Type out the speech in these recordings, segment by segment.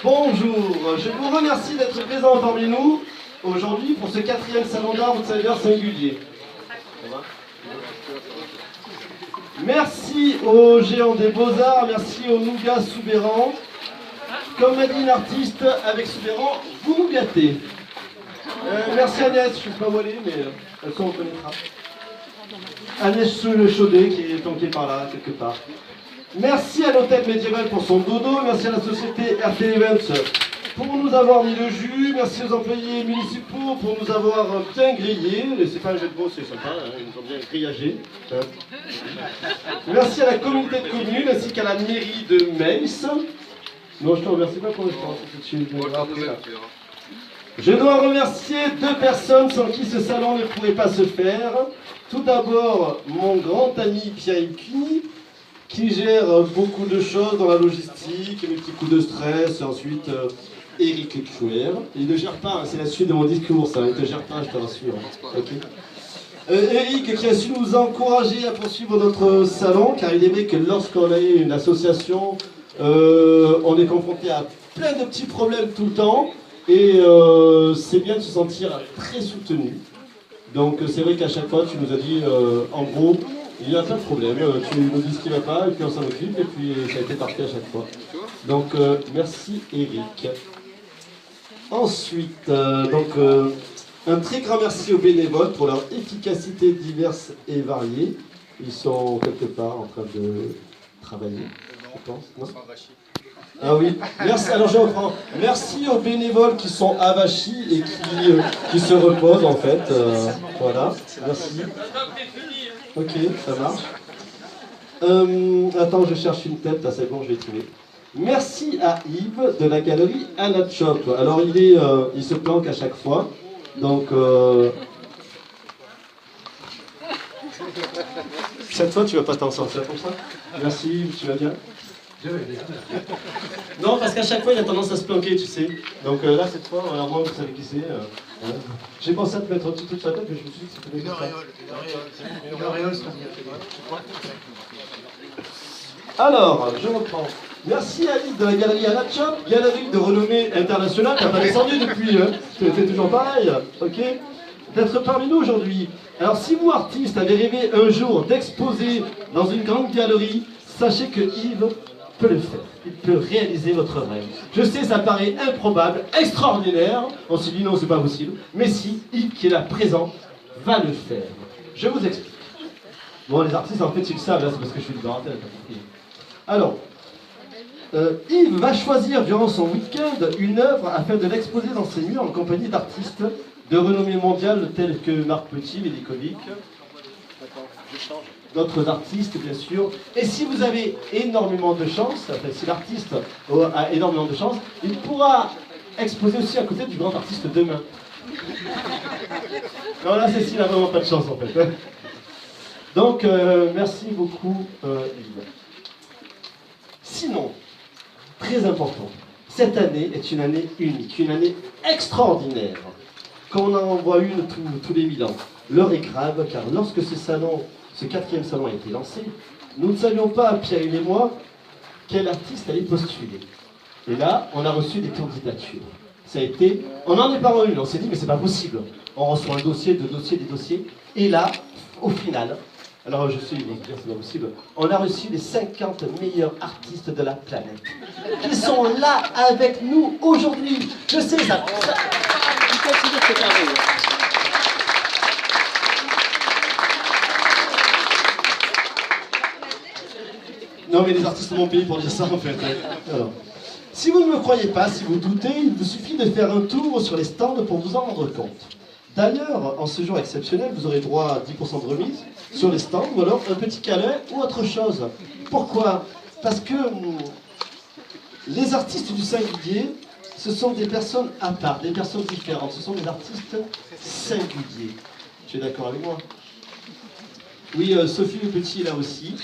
Bonjour, je vous remercie d'être présent parmi nous aujourd'hui pour ce 4e salon d'art outsider singulier. Merci aux géants des beaux-arts, merci aux Nougat Soubéran. Comme m'a dit une artiste avec Soubéran, vous nous gâtez. Merci Agnès, je ne sais pas où elle est, mais elle s'en reconnaîtra. Agnès Le Chaudet qui est planquée par là, quelque part. Merci à l'hôtel médiéval pour son dodo, merci à la société RT Events pour nous avoir mis le jus, merci aux employés municipaux pour nous avoir bien grillés. C'est pas un jeu de mots, c'est sympa, hein, ils nous ont bien grillagés. Hein. Merci à la communauté de communes ainsi qu'à la mairie de Metz. Non, je te remercie pas pour l'instant, je dois remercier 2 personnes sans qui ce salon ne pourrait pas se faire. Tout d'abord, mon grand ami Pierre Cuny, qui gère beaucoup de choses dans la logistique, mes petits coups de stress, et ensuite Eric Chouer. Il ne gère pas, hein, c'est la suite de mon discours, ça, il ne te gère pas, je te rassure. Okay. Eric qui a su nous encourager à poursuivre notre salon, car il est vrai que lorsqu'on a une association, on est confronté à plein de petits problèmes tout le temps, et c'est bien de se sentir très soutenu. Donc c'est vrai qu'à chaque fois tu nous as dit, en gros, il n'y a pas de problème, tu nous dis ce qui ne va pas, et puis on s'en occupe, et puis ça a été parfait à chaque fois. Donc merci Eric. Ensuite, un très grand merci aux bénévoles pour leur efficacité diverse et variée. Ils sont quelque part en train de travailler, je pense, non ? Ah oui, merci, alors je reprends. Merci aux bénévoles qui sont avachis et qui se reposent en fait. Voilà, merci. Ok, ça marche. Attends, je cherche une tête, là c'est bon, je vais trouver. Merci à Yves de la galerie Anna Shop. Alors il se planque à chaque fois, donc cette fois tu vas pas t'en sortir comme ça. Merci Yves, tu vas bien? Non, parce qu'à chaque fois il a tendance à se planquer, tu sais. Donc là cette fois, alors moi vous savez qui c'est. J'ai pensé à te mettre au-dessus de sa tête, mais je me suis dit que c'était une auréole. Une auréole, alors, je reprends. Merci à Yves de la galerie Anna Shop, galerie de renommée internationale. T'as pas descendu depuis, hein. C'est toujours pareil, ok? D'être parmi nous aujourd'hui. Alors si vous, artistes, avez rêvé un jour d'exposer dans une grande galerie, sachez que Yves peut le faire. Il peut réaliser votre rêve. Je sais, ça paraît improbable, extraordinaire. On s'est dit non, c'est pas possible. Mais si, Yves, qui est là présent, va le faire. Je vous explique. Bon, les artistes, en fait, ils le savent, là, c'est parce que je suis le grand tête. Alors, Yves va choisir durant son week-end une œuvre afin de l'exposer dans ses murs en compagnie d'artistes de renommée mondiale tels que Marc Petit, Médikovic, d'autres artistes bien sûr. Et si vous avez énormément de chance, enfin, si l'artiste a énormément de chance, il pourra exposer aussi à côté du grand artiste demain. Non, là, Cécile n'a vraiment pas de chance en fait. Donc, merci beaucoup Yves. Sinon, très important, cette année est une année unique, une année extraordinaire. Comme on en voit une tous les 1000 ans. L'heure est grave, car lorsque ce 4e salon a été lancé, nous ne savions pas, Pierre et moi, quel artiste allait postuler. Et là, on a reçu des candidatures. Ça a été, on n'en est pas une, on s'est dit, mais c'est pas possible. On reçoit un dossier, deux dossiers, des dossiers, et là, au final, alors je sais, ils vont se dire c'est pas possible, on a reçu les 50 meilleurs artistes de la planète, qui sont là avec nous aujourd'hui. Je sais, ça non mais les artistes m'ont payé pour dire ça en fait. Alors, si vous ne me croyez pas, si vous doutez, il vous suffit de faire un tour sur les stands pour vous en rendre compte. D'ailleurs, en ce jour exceptionnel, vous aurez droit à 10% de remise sur les stands, ou alors un petit câlin ou autre chose. Pourquoi? Parce que les artistes du singulier, ce sont des personnes à part, des personnes différentes. Ce sont des artistes singuliers. Tu es d'accord avec moi? Oui, Sophie Le Petit est là aussi.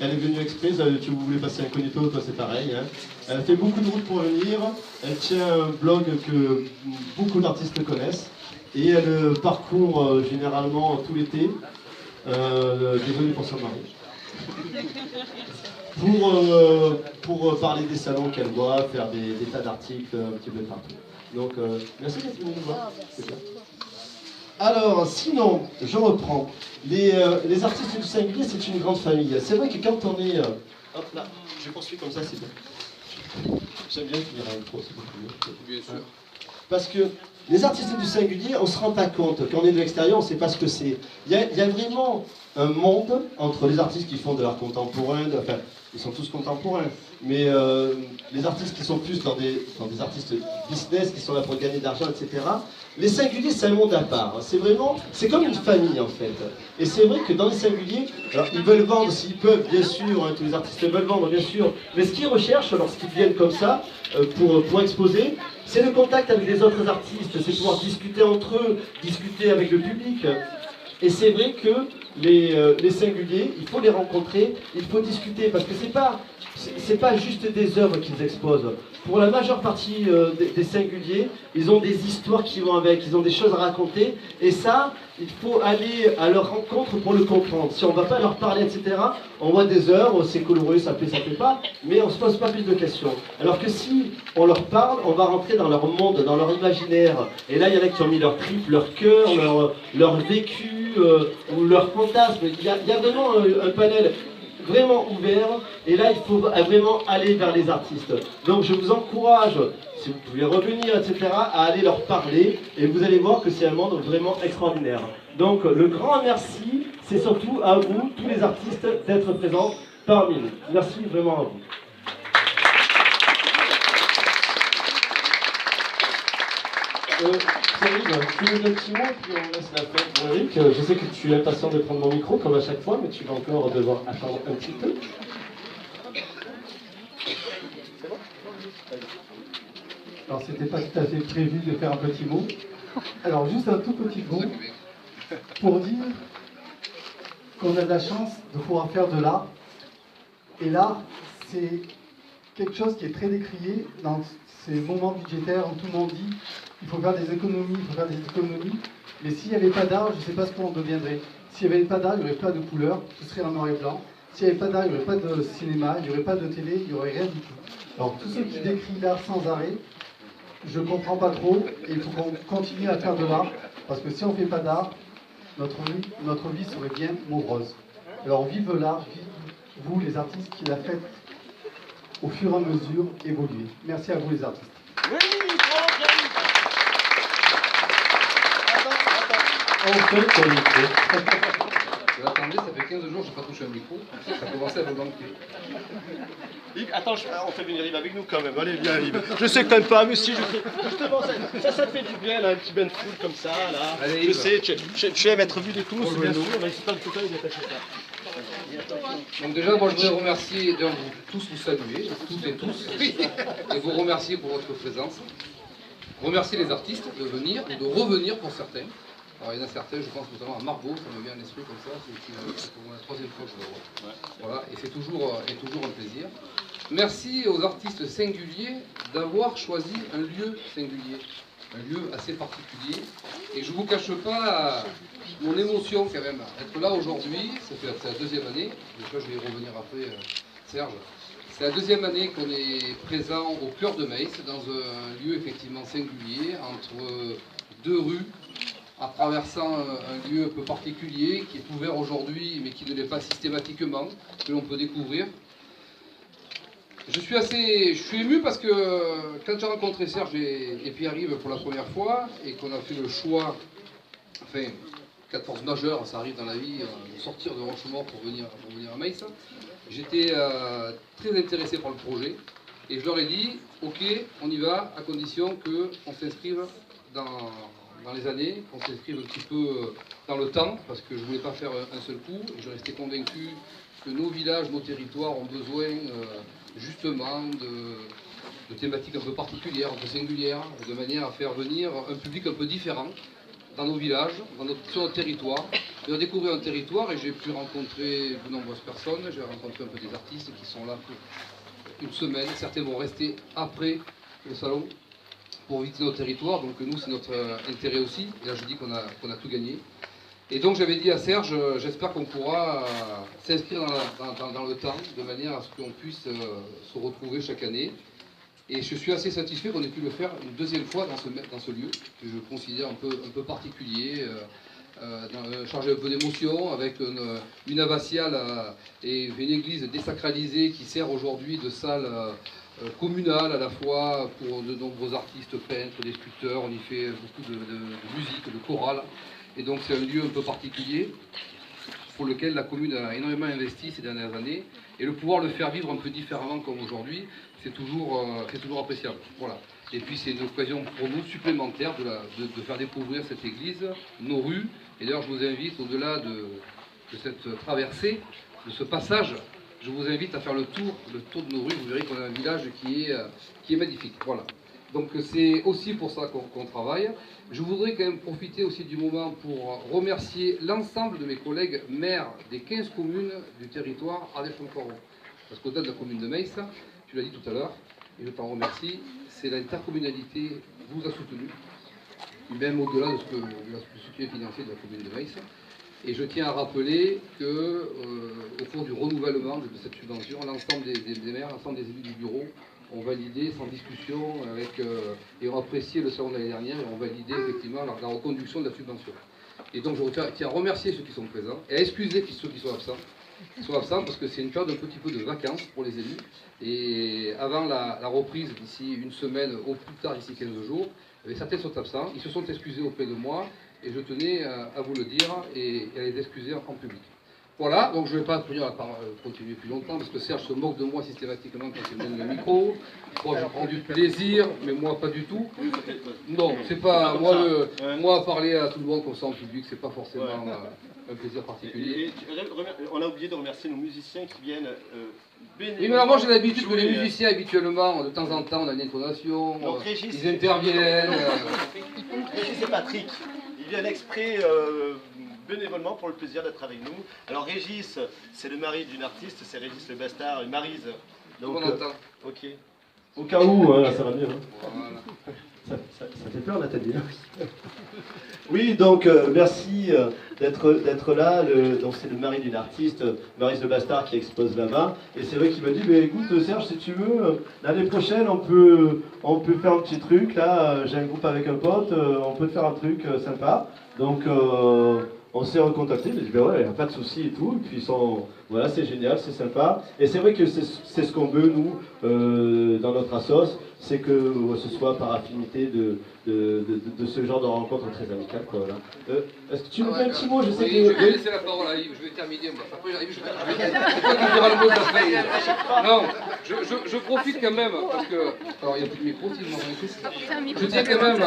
Elle est venue exprès, tu voulais passer incognito, toi c'est pareil. Hein. Elle a fait beaucoup de routes pour venir. Elle tient un blog que beaucoup d'artistes connaissent. Et elle parcourt généralement tout l'été, désolé pour son mari. pour parler des salons qu'elle voit, faire des tas d'articles un petit peu partout. Donc, merci d'être venu nous voir. C'est bien. Alors, sinon, je reprends. Les artistes du singulier, c'est une grande famille. C'est vrai que quand on est... hop là, je poursuis comme ça, c'est bien. J'aime bien finir un micro, c'est beaucoup mieux. Bien sûr. Parce que les artistes du singulier, on ne se rend pas compte. Quand on est de l'extérieur, on ne sait pas ce que c'est. Il y a vraiment un monde entre les artistes qui font de l'art contemporain, enfin, ils sont tous contemporains, mais les artistes qui sont plus dans des artistes business, qui sont là pour gagner de l'argent, etc. Les singuliers, c'est un monde à part. C'est comme une famille en fait. Et c'est vrai que dans les singuliers, alors ils veulent vendre s'ils peuvent, bien sûr, hein, tous les artistes veulent vendre, bien sûr, mais ce qu'ils recherchent lorsqu'ils viennent comme ça, pour exposer, c'est le contact avec les autres artistes, c'est pouvoir discuter entre eux, discuter avec le public. Et c'est vrai que les singuliers, il faut les rencontrer, il faut discuter, parce que c'est pas juste des œuvres qu'ils exposent. Pour la majeure partie des singuliers, ils ont des histoires qui vont avec, ils ont des choses à raconter, et ça, il faut aller à leur rencontre pour le comprendre. Si on ne va pas leur parler, etc., on voit des œuvres, c'est coloré, ça plaît pas, mais on ne se pose pas plus de questions. Alors que si on leur parle, on va rentrer dans leur monde, dans leur imaginaire, et là, il y en a qui ont mis leur tripes, leur cœur, leur vécu, ou leur fantasme. Il y a vraiment un panel vraiment ouvert, et là il faut vraiment aller vers les artistes. Donc je vous encourage, si vous pouvez revenir, etc., à aller leur parler, et vous allez voir que c'est un monde vraiment extraordinaire. Donc le grand merci, c'est surtout à vous, tous les artistes, d'être présents parmi nous. Merci vraiment à vous. Pierre-Yves, tu veux un petit mot, puis on laisse la fête pour Eric. Je sais que tu es impatient de prendre mon micro, comme à chaque fois, mais tu vas encore devoir attendre un petit peu. C'est bon ? Alors, c'était pas tout à fait prévu de faire un petit mot. Alors, juste un tout petit mot pour dire qu'on a de la chance de pouvoir faire de l'art. Et l'art, c'est quelque chose qui est très décrié dans ces moments budgétaires où tout le monde dit il faut faire des économies, il faut faire des économies. Mais s'il n'y avait pas d'art, je ne sais pas ce qu'on deviendrait. S'il n'y avait pas d'art, il n'y aurait pas de couleurs, ce serait en noir et blanc. S'il n'y avait pas d'art, il n'y aurait pas de cinéma, il n'y aurait pas de télé, il n'y aurait rien du tout. Alors tous ceux qui décrivent l'art sans arrêt, je ne comprends pas trop, et il faut qu'on continue à faire de l'art, parce que si on ne fait pas d'art, notre vie serait bien morose. Alors vive l'art, vive vous les artistes qui la faites au fur et à mesure évoluer. Merci à vous les artistes. Oui, on fait ton micro. Attendez, ça fait 15 jours que je n'ai pas touché un micro, ça commençait à me manquer. Yves, attends, on fait venir Yves avec nous quand même. Allez, viens Yves. Je sais que t'aimes pas, mais si, justement, ça te fait du bien, là, un petit bain de foule comme ça, là. Allez, je Yves. sais, tu aimes être vu de tous, bien sûr, mais c'est pas le tout cas, il est attaché ça. Donc déjà, moi je voudrais remercier, vous tous vous saluer, toutes et tous, et vous remercier pour votre présence. Remercier les artistes de venir, ou de revenir pour certains. Alors il y en a certains, je pense notamment à Margot, ça me vient à l'esprit comme ça, c'est pour la troisième fois que je le vois. Ouais. Voilà, et c'est toujours un plaisir. Merci aux artistes singuliers d'avoir choisi un lieu singulier, un lieu assez particulier. Et je ne vous cache pas mon émotion quand même. Être là aujourd'hui, c'est la deuxième année, je vais y revenir après, Serge. C'est la deuxième année qu'on est présent au cœur de Metz, dans un lieu effectivement singulier, entre deux rues, en traversant un lieu un peu particulier, qui est ouvert aujourd'hui, mais qui ne l'est pas systématiquement, que l'on peut découvrir. Je suis ému parce que quand j'ai rencontré Serge et Pierre-Yves pour la première fois, et qu'on a fait le choix, enfin, cas de force majeure, ça arrive dans la vie, de sortir de Rochemort pour venir à Metz, j'étais très intéressé par le projet, et je leur ai dit, ok, on y va, à condition qu'on s'inscrive dans les années, qu'on s'inscrive un petit peu dans le temps, parce que je ne voulais pas faire un seul coup, et je restais convaincu que nos villages, nos territoires ont besoin justement de thématiques un peu particulières, un peu singulières, de manière à faire venir un public un peu différent dans nos villages, sur notre territoire. J'ai découvert un territoire et j'ai pu rencontrer de nombreuses personnes, j'ai rencontré un peu des artistes qui sont là pour une semaine, certains vont rester après le salon pour visiter notre territoire, donc nous c'est notre intérêt aussi, et là je dis qu'on a tout gagné. Et donc j'avais dit à Serge, j'espère qu'on pourra s'inscrire dans le temps, de manière à ce qu'on puisse se retrouver chaque année. Et je suis assez satisfait qu'on ait pu le faire une deuxième fois dans ce lieu, que je considère un peu particulier, chargé un peu d'émotion, avec une abbatiale et une église désacralisée qui sert aujourd'hui de salle communale à la fois pour de nombreux artistes, peintres, des sculpteurs. On y fait beaucoup de musique, de chorale. Et donc c'est un lieu un peu particulier pour lequel la commune a énormément investi ces dernières années. Et le pouvoir le faire vivre un peu différemment comme aujourd'hui, c'est toujours appréciable. Voilà. Et puis c'est une occasion pour nous supplémentaire de faire découvrir cette église, nos rues. Et d'ailleurs je vous invite, au-delà de cette traversée, de ce passage, je vous invite à faire le tour de nos rues. Vous verrez qu'on a un village qui est magnifique. Voilà. Donc c'est aussi pour ça qu'on travaille. Je voudrais quand même profiter aussi du moment pour remercier l'ensemble de mes collègues maires des 15 communes du territoire Ardèche-Font-Thouaron. Parce qu'au-delà de la commune de Meiss, tu l'as dit tout à l'heure, et je t'en remercie, c'est l'intercommunalité qui vous a soutenu, même au-delà de ce soutien financier de la commune de Meiss. Et je tiens à rappeler qu'au cours du renouvellement de cette subvention, l'ensemble des maires, l'ensemble des élus du bureau ont validé sans discussion et ont apprécié le salon de l'année dernière et ont validé effectivement la reconduction de la subvention. Et donc je tiens à remercier ceux qui sont présents et à excuser ceux qui sont absents parce que c'est une période un petit peu de vacances pour les élus. Et avant la reprise d'ici une semaine, au plus tard d'ici 15 jours, certains sont absents. Ils se sont excusés auprès de moi et je tenais à vous le dire et à les excuser en public. Voilà, donc je ne vais pas continuer plus longtemps parce que Serge se moque de moi systématiquement quand il me donne le micro. Moi je prends du plaisir, mais moi pas du tout. Non, c'est pas moi parler à tout le monde comme ça en public, c'est pas forcément un plaisir particulier. On a oublié de remercier nos musiciens qui viennent bénévolement. Oui, mais alors moi j'ai l'habitude que les musiciens habituellement, de temps en temps, on a une intonation, ils interviennent. Régis et Patrick, ils viennent exprès bénévolement pour le plaisir d'être avec nous. Alors Régis, c'est le mari d'une artiste, c'est Régis Le Bastard, et Maryse. Donc, on entend. Ok. Au cas où, ça va mieux. Voilà. Ça fait peur Nathalie. Oui, donc merci d'être là. Donc c'est le mari d'une artiste, Maryse Le Bastard, qui expose là-bas. Et c'est vrai qu'il m'a dit, mais écoute Serge, si tu veux, l'année prochaine on peut faire un petit truc. Là, j'ai un groupe avec un pote, on peut faire un truc sympa. Donc on s'est recontacté, il m'a dit ben ouais, il n'y a pas de souci et tout, et puis voilà, c'est génial, c'est sympa, et c'est vrai que c'est ce qu'on veut nous dans notre assos, c'est que ce soit par affinité de ce genre de rencontre très amicale, quoi, voilà. Est-ce que tu me fais un petit mot? Je sais que... Je vais laisser la parole à Yves, je vais terminer, après Yves, je vais le mot de la fin. Non, je profite quand même, parce que, alors il n'y a plus de micro, si je tiens quand même...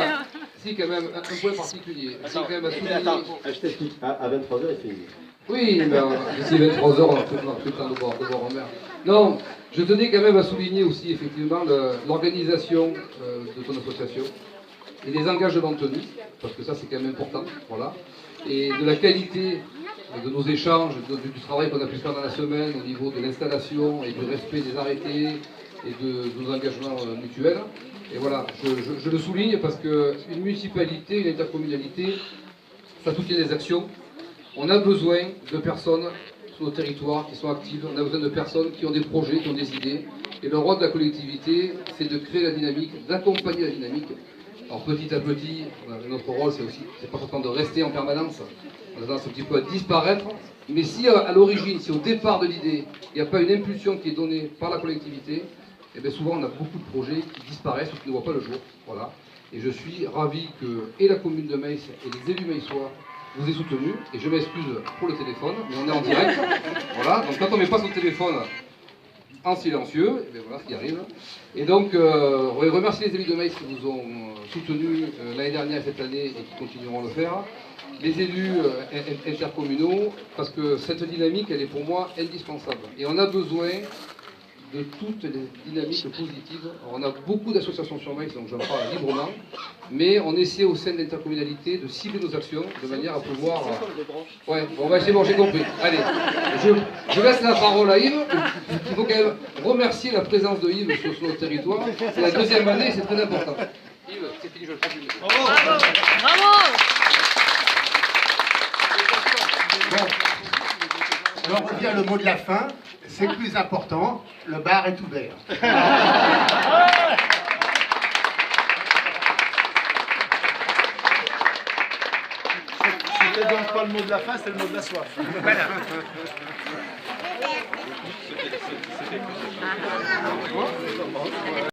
quand même un point particulier. C'est quand même à souligner. Attends, je t'explique. À 23h, il fait une. Oui, mais d'ici 23h, on a plus le temps de boire en mer. Non, je tenais quand même à souligner aussi effectivement l'organisation de ton association et les engagements tenus, parce que ça c'est quand même important, voilà, et de la qualité de nos échanges, du travail qu'on a pu faire dans la semaine au niveau de l'installation et du respect des arrêtés et de nos engagements mutuels. Et voilà, je le souligne parce qu'une municipalité, une intercommunalité, ça soutient des actions. On a besoin de personnes sur nos territoires qui sont actives, on a besoin de personnes qui ont des projets, qui ont des idées. Et le rôle de la collectivité, c'est de créer la dynamique, d'accompagner la dynamique. Alors petit à petit, notre rôle, c'est pas seulement de rester en permanence, on a tendance un petit peu à disparaître. Mais si à l'origine, si au départ de l'idée, il n'y a pas une impulsion qui est donnée par la collectivité, et bien souvent on a beaucoup de projets qui disparaissent ou qui ne voient pas le jour. Voilà. Et je suis ravi que et la commune de Meiss et les élus meissois vous aient soutenu. Et je m'excuse pour le téléphone, mais on est en direct. Voilà. Donc quand on ne met pas son téléphone en silencieux, et bien voilà ce qui arrive. Et donc remercier les élus de Meiss qui vous ont soutenu l'année dernière et cette année et qui continueront à le faire. Les élus intercommunaux, parce que cette dynamique, elle est pour moi indispensable. Et on a besoin de toutes les dynamiques positives. Alors, on a beaucoup d'associations sur Meiss, donc j'en parle librement, mais on essaie au sein de l'intercommunalité de cibler nos actions de manière à pouvoir... Ouais, bon, c'est bon, j'ai compris. Allez, je laisse la parole à Yves. Il faut quand même remercier la présence de Yves sur notre territoire. C'est la deuxième année, c'est très important. Yves, c'est fini, je le prends. Bravo! Bravo! Alors on revient le mot de la fin, c'est le plus important, le bar est ouvert. C'était donc pas le mot de la fin, c'est le mot de la soif. Voilà. C'était